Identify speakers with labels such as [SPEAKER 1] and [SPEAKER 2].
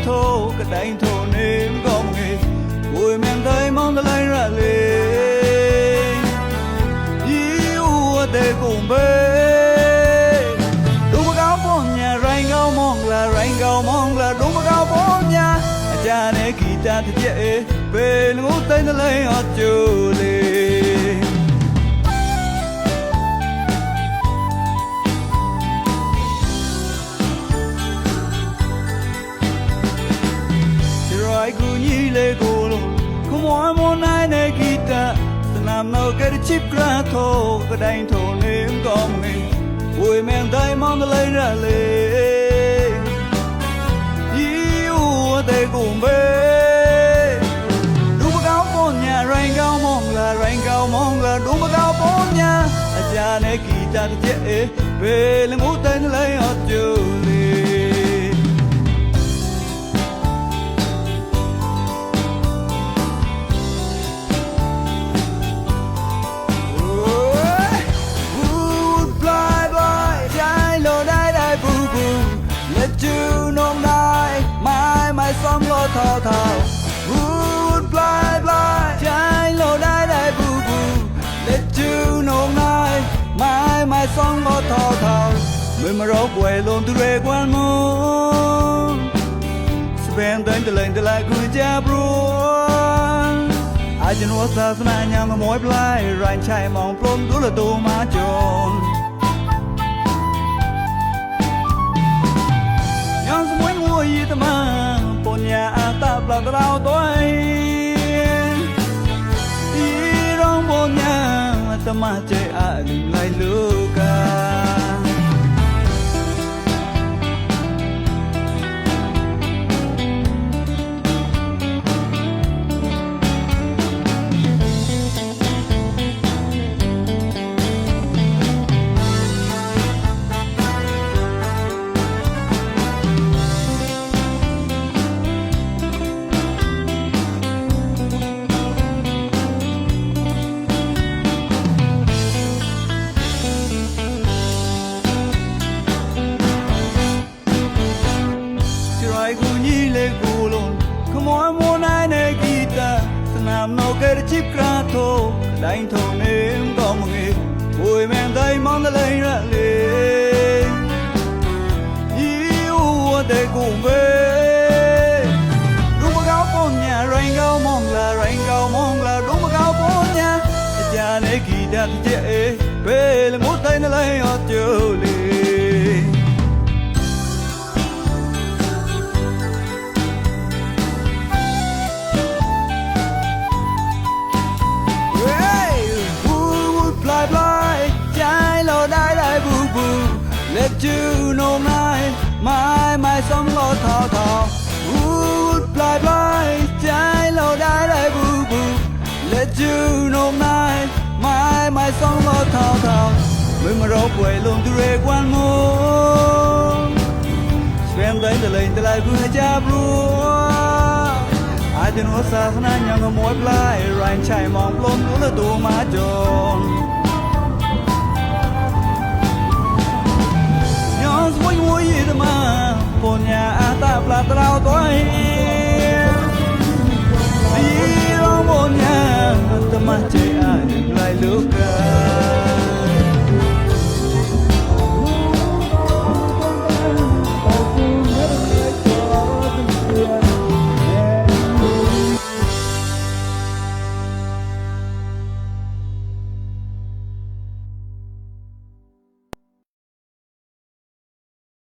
[SPEAKER 1] thô cái đánh thô nêm gom nghề vui men thấy mong lấy ra lệ yêu để cùng về đúng cao phong nhà rành cao mong là đúng cao phong nhà cha này kita thì dễ về ngủ tay nó lấy họ chưa lên rồi cứ như lê cô luôn không muốn ai này kita làm nào cái chip ra thô cái đánh thô nếm con mình vui men tay mong nó lấy ra lên yêu để cùng về đúng cao phong nhà rành cao mong là đúng cao phong nhà cha này kita thì dễ về lên ngủ tên lấy họ chưa lên you know night my song lo thao thao would fly trái lo đai boo boo let you know night my song lo thao thao mình mà rót quay luôn từ rê quan môn spend đến từ lên từ lại cứ cha buồn ai chỉ nói sao sao nhà mà mỏi play rành chạy mong plum đủ là tu mà chôn gì ta mà bọn nhà ta là tao tôi đi trong bọn nhà ta mà chơi đừng lại lừa cả cái chip ra thô đánh thô nếm có một nghề vui men thấy mong đã lấy ra liền yêu để cùng về đúng cao phong nhà rành cao mong là đúng cao phong nhà cha này kỳ đạt dễ về là một tay nó lấy họ chưa liền let you know night my song lo thao thao would fly trái lo đai boo boo let you know night my song lo thao thao mình mà rót quay luôn từ rê quan môn spend đến từ lên từ lại cứ hay cha buồn ai thì nói sao sao nhà mà mỏi play rành chạy mong plum đủ là tu mà chôn vui gì đó mà bọn nhà ta là tao tôi đi trong bọn nhà ta mà chơi